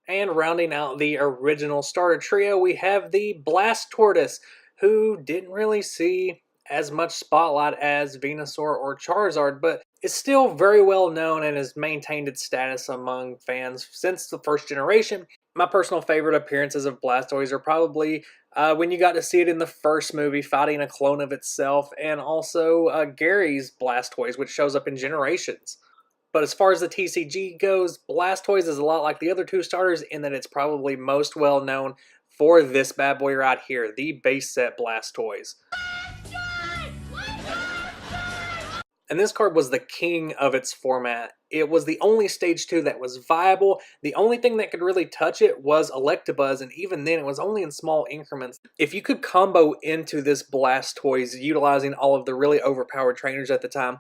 And rounding out the original starter trio, we have the Blastoise, who didn't really see as much spotlight as Venusaur or Charizard, but is still very well known and has maintained its status among fans since the first generation. My personal favorite appearances of Blastoise are probably when you got to see it in the first movie fighting a clone of itself, and also Gary's Blastoise, which shows up in Generations. But as far as the TCG goes, Blastoise is a lot like the other two starters in that it's probably most well known for this bad boy right here, the base set Blastoise. And this card was the king of its format. It was the only stage 2 that was viable. The only thing that could really touch it was Electabuzz, and even then it was only in small increments. If you could combo into this Blastoise utilizing all of the really overpowered trainers at the time,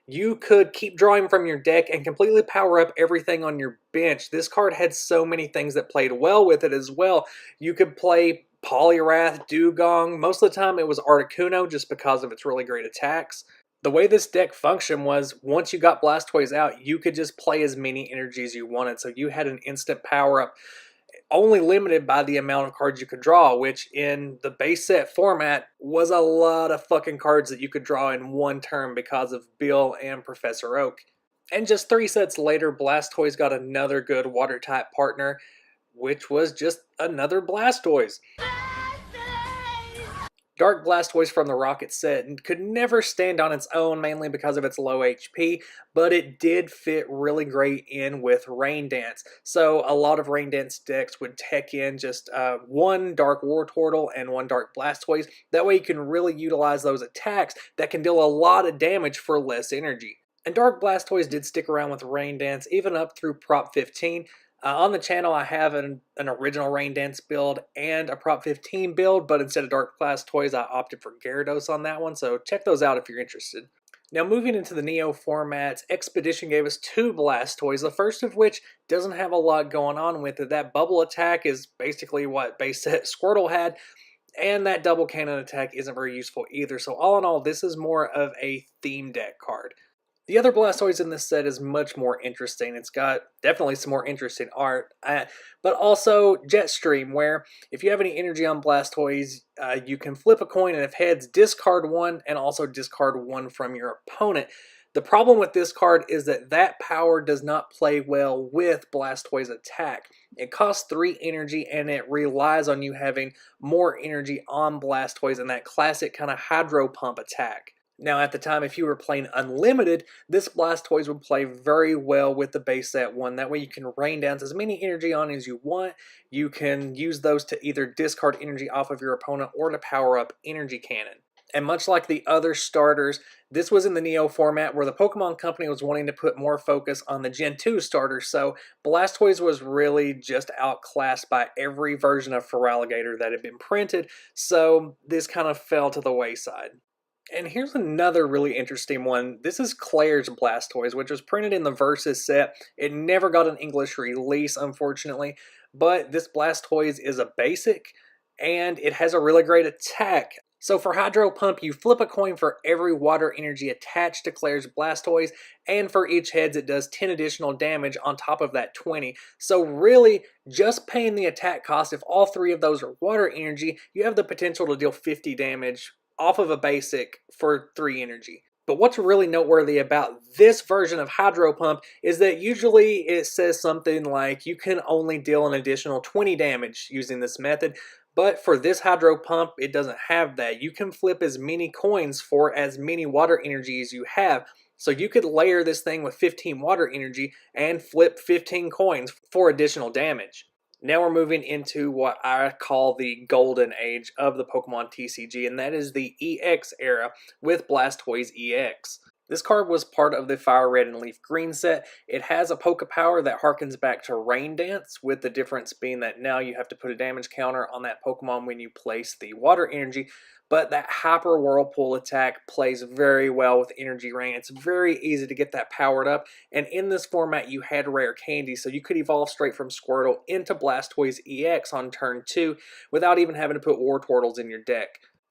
you could keep drawing from your deck and completely power up everything on your bench. This card had so many things that played well with it as well. You could play Poliwrath, Dugong. Most of the time it was Articuno just because of its really great attacks. The way this deck functioned was once you got Blastoise out, you could just play as many energies you wanted. So you had an instant power up, only limited by the amount of cards you could draw, which in the base set format was a lot of fucking cards that you could draw in one turn because of Bill and Professor Oak. And just 3 sets later, Blastoise got another good water type partner, which was just another Blastoise. Dark Blastoise from the Rocket set could never stand on its own, mainly because of its low HP, but it did fit really great in with Rain Dance. So a lot of Rain Dance decks would tech in just one Dark Wartortle and one Dark Blastoise. That way you can really utilize those attacks that can deal a lot of damage for less energy. And Dark Blastoise did stick around with Rain Dance even up through Prop 15. On the channel, I have an original Rain Dance build and a Prop 15 build, but instead of Dark Blastoise, I opted for Gyarados on that one, so check those out if you're interested. Now, moving into the Neo formats, Expedition gave us 2 Blastoise, the first of which doesn't have a lot going on with it. That bubble attack is basically what base set Squirtle had, and that double cannon attack isn't very useful either. So all in all, this is more of a theme deck card. The other Blastoise in this set is much more interesting. It's got definitely some more interesting art, but also Jetstream, where if you have any energy on Blastoise, you can flip a coin, and if heads, discard 1, and also discard 1 from your opponent. The problem with this card is that that power does not play well with Blastoise attack. It costs 3 energy, and it relies on you having more energy on Blastoise in that classic kind of Hydro Pump attack. Now, at the time, if you were playing Unlimited, this Blastoise would play very well with the base set one. That way you can rain down as many energy on as you want. You can use those to either discard energy off of your opponent or to power up Energy Cannon. And much like the other starters, this was in the Neo format where the Pokemon Company was wanting to put more focus on the Gen 2 starters, so Blastoise was really just outclassed by every version of Feraligatr that had been printed, so this kind of fell to the wayside. And here's another really interesting one. This is Claire's Blastoise, which was printed in the Versus set. It never got an English release, unfortunately, but this Blastoise is a basic, and it has a really great attack. So for Hydro Pump, you flip a coin for every water energy attached to Claire's Blastoise, and for each heads it does 10 additional damage on top of that 20. So really, just paying the attack cost, if all 3 of those are water energy, you have the potential to deal 50 damage off of a basic for 3 energy. But what's really noteworthy about this version of Hydro Pump is that usually it says something like you can only deal an additional 20 damage using this method, but for this Hydro Pump, it doesn't have that. You can flip as many coins for as many water energy as you have. So you could layer this thing with 15 water energy and flip 15 coins for additional damage. Now we're moving into what I call the golden age of the Pokemon TCG, and that is the EX era with Blastoise EX. This card was part of the Fire Red and Leaf Green set. It has a Poke Power that harkens back to Rain Dance, with the difference being that now you have to put a damage counter on that Pokemon when you place the water energy, but that Hyper Whirlpool attack plays very well with Energy Rain. It's very easy to get that powered up, and in this format you had rare candy, so you could evolve straight from Squirtle into Blastoise EX on turn 2 without even having to put Wartortles in your deck.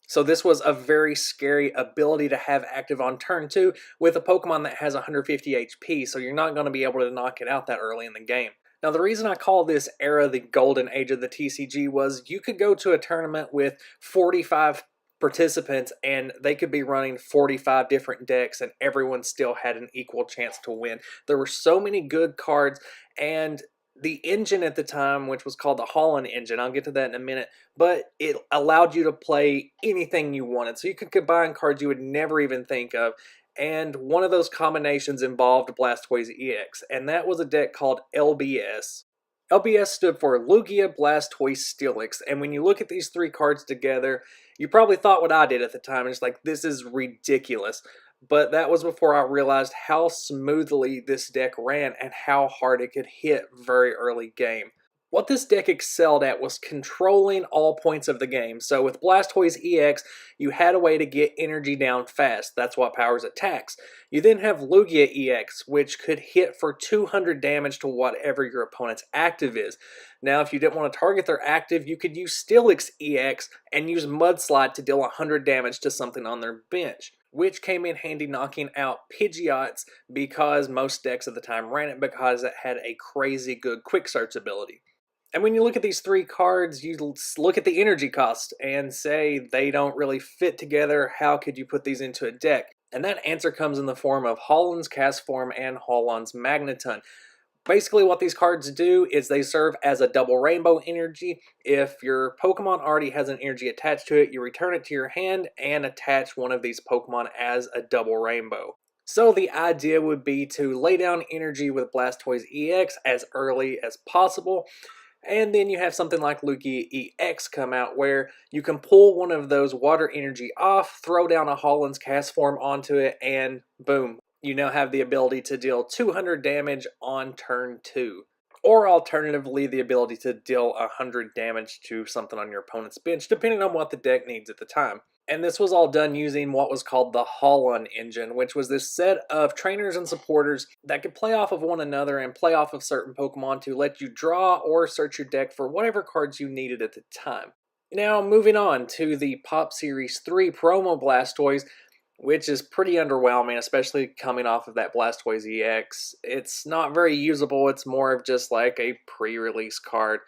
So this was a very scary ability to have active on turn 2 with a Pokemon that has 150 HP, so you're not going to be able to knock it out that early in the game. Now, the reason I call this era the golden age of the TCG was you could go to a tournament with 45 participants and they could be running 45 different decks and everyone still had an equal chance to win. There were so many good cards, and the engine at the time, which was called the Holland engine, I'll get to that in a minute, but it allowed you to play anything you wanted. So you could combine cards you would never even think of. And one of those combinations involved Blastoise EX, and that was a deck called LBS. LBS stood for Lugia, Blastoise, Steelix, and when you look at these three cards together, you probably thought what I did at the time. It's like, this is ridiculous. But that was before I realized how smoothly this deck ran and how hard it could hit very early game. What this deck excelled at was controlling all points of the game. So with Blastoise EX, you had a way to get energy down fast. That's what powers attacks. You then have Lugia EX, which could hit for 200 damage to whatever your opponent's active is. Now, if you didn't want to target their active, you could use Steelix EX and use Mudslide to deal 100 damage to something on their bench, which came in handy knocking out Pidgeots because most decks at the time ran it because it had a crazy good quick search ability. And when you look at these three cards, you look at the energy cost and say they don't really fit together. How could you put these into a deck? And that answer comes in the form of Holland's Castform and Holland's Magneton. Basically what these cards do is they serve as a double rainbow energy. If your Pokemon already has an energy attached to it, you return it to your hand and attach one of these Pokemon as a double rainbow. So the idea would be to lay down energy with Blastoise EX as early as possible. And then you have something like Lugia EX come out where you can pull one of those water energy off, throw down a Holland's Castform onto it, and boom, you now have the ability to deal 200 damage on turn 2. Or alternatively, the ability to deal 100 damage to something on your opponent's bench, depending on what the deck needs at the time. And this was all done using what was called the Holland engine, which was this set of trainers and supporters that could play off of one another and play off of certain Pokemon to let you draw or search your deck for whatever cards you needed at the time. Now, moving on to the Pop Series 3 promo Blastoise, which is pretty underwhelming, especially coming off of that Blastoise EX. It's not very usable, it's more of just like a pre-release card.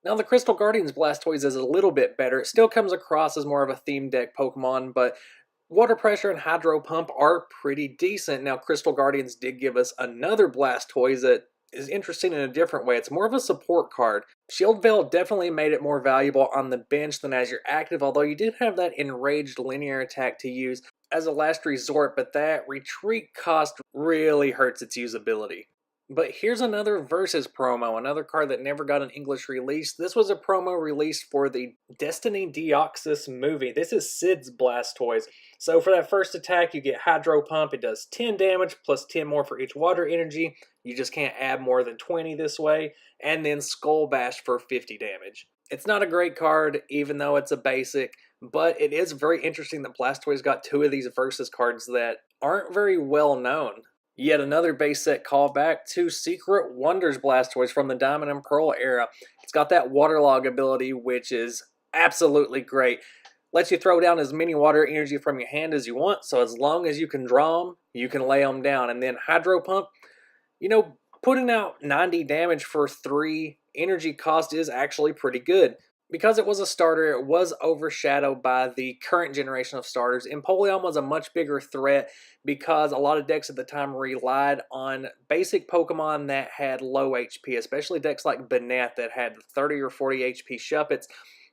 Now, the Crystal Guardians Blastoise is a little bit better. It still comes across as more of a theme deck Pokemon, but Water Pressure and Hydro Pump are pretty decent. Now, Crystal Guardians did give us another Blastoise that is interesting in a different way. It's more of a support card. Shield Veil definitely made it more valuable on the bench than as your active, although you did have that Enraged linear attack to use as a last resort, but that retreat cost really hurts its usability. But here's another Versus promo, another card that never got an English release. This was a promo released for the Destiny Deoxys movie. This is Sid's Blastoise. So for that first attack, you get Hydro Pump. It does 10 damage plus 10 more for each water energy. You just can't add more than 20 this way. And then Skull Bash for 50 damage. It's not a great card, even though it's a basic, but it is very interesting that Blastoise got two of these Versus cards that aren't very well known. Yet another base set callback to Secret Wonders Blastoise from the Diamond and Pearl era. It's got that Waterlog ability, which is absolutely great. Lets you throw down as many water energy from your hand as you want, so as long as you can draw them, you can lay them down. And then Hydro Pump, putting out 90 damage for 3 energy cost is actually pretty good. Because it was a starter, it was overshadowed by the current generation of starters. Empoleon was a much bigger threat because a lot of decks at the time relied on basic Pokemon that had low HP, especially decks like Banette that had 30 or 40 HP Shuppets.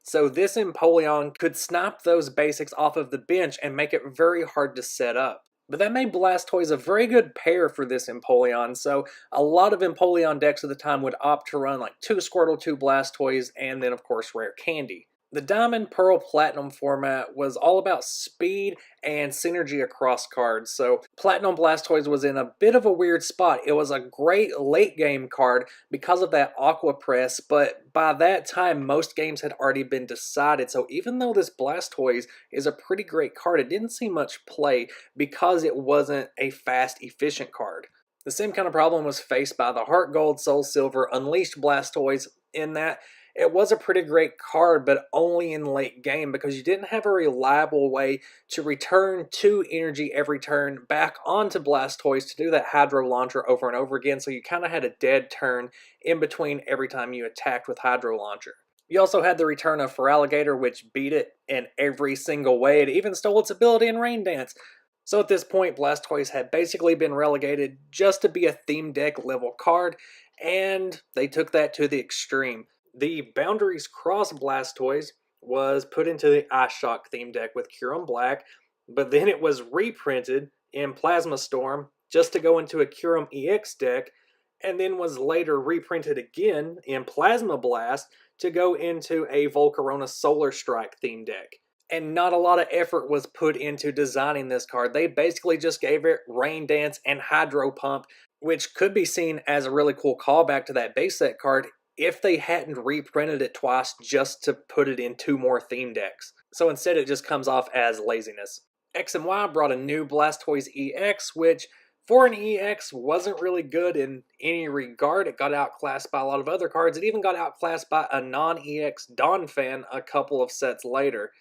So this Empoleon could snap those basics off of the bench and make it very hard to set up. But that made Blastoise a very good pair for this Empoleon, so a lot of Empoleon decks at the time would opt to run like 2 Squirtle, 2 Blastoise, and then of course Rare Candy. The Diamond, Pearl, Platinum format was all about speed and synergy across cards, so Platinum Blastoise was in a bit of a weird spot. It was a great late game card because of that Aqua Press, but by that time most games had already been decided, so even though this Blastoise is a pretty great card, it didn't see much play because it wasn't a fast, efficient card. The same kind of problem was faced by the Heart Gold, Soul Silver, Unleashed Blastoise in that It was a pretty great card, but only in late game because you didn't have a reliable way to return 2 energy every turn back onto Blastoise to do that Hydro Launcher over and over again, so you kind of had a dead turn in between every time you attacked with Hydro Launcher. You also had the return of Feraligatr, which beat it in every single way. It even stole its ability in Rain Dance. So at this point, Blastoise had basically been relegated just to be a theme deck level card, and they took that to the extreme. The Boundaries Cross Blastoise was put into the Ice Shock theme deck with Kyurem Black, but then it was reprinted in Plasma Storm just to go into a Kyurem EX deck, and then was later reprinted again in Plasma Blast to go into a Volcarona Solar Strike theme deck. And not a lot of effort was put into designing this card. They basically just gave it Rain Dance and Hydro Pump, which could be seen as a really cool callback to that base set card if they hadn't reprinted it twice just to put it in 2 more theme decks. So instead it just comes off as laziness. X and Y brought a new Blastoise EX, which for an EX wasn't really good in any regard. It got outclassed by a lot of other cards. It even got outclassed by a non-EX Donphan a couple of sets later.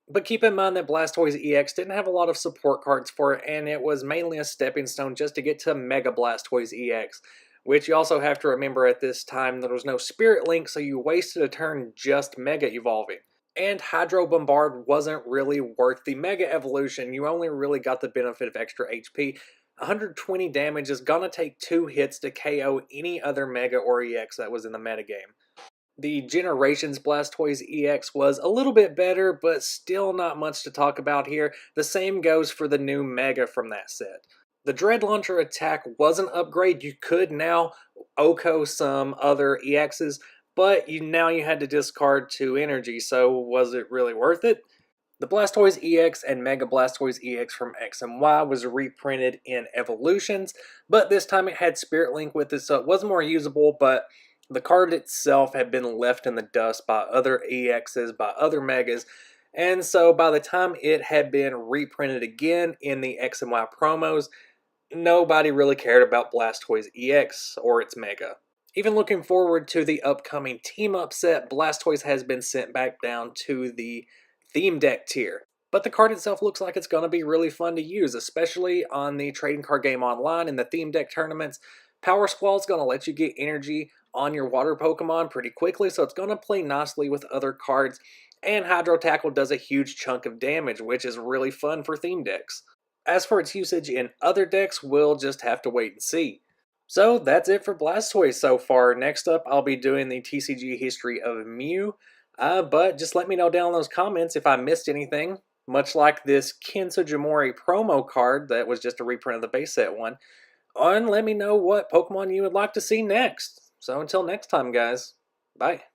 But keep in mind that Blastoise EX didn't have a lot of support cards for it, and it was mainly a stepping stone just to get to Mega Blastoise EX, which you also have to remember at this time there was no Spirit Link, so you wasted a turn just Mega Evolving. And Hydro Bombard wasn't really worth the Mega Evolution. You only really got the benefit of extra HP. 120 damage is gonna take 2 hits to KO any other Mega or EX that was in the metagame. The Generations Blastoise EX was a little bit better, but still not much to talk about here. The same goes for the new Mega from that set. The Dread Launcher attack was an upgrade. You could now OHKO some other EXs, but now you had to discard 2 energy, so was it really worth it? The Blastoise EX and Mega Blastoise EX from X and Y was reprinted in Evolutions, but this time it had Spirit Link with it, so it was more usable, but the card itself had been left in the dust by other EXs, by other Megas, and so by the time it had been reprinted again in the X and Y promos, nobody really cared about Blastoise EX or its Mega. Even looking forward to the upcoming team-up set, Blastoise has been sent back down to the theme deck tier. But the card itself looks like it's going to be really fun to use, especially on the trading card game online and the theme deck tournaments. Power Squall is going to let you get energy on your water Pokemon pretty quickly, so it's going to play nicely with other cards. And Hydro Tackle does a huge chunk of damage, which is really fun for theme decks. As for its usage in other decks, we'll just have to wait and see. So that's it for Blastoise so far. Next up, I'll be doing the TCG History of Mew. But just let me know down in those comments if I missed anything, much like this Kinsujimori promo card that was just a reprint of the base set one. And let me know what Pokemon you would like to see next. So until next time, guys, bye.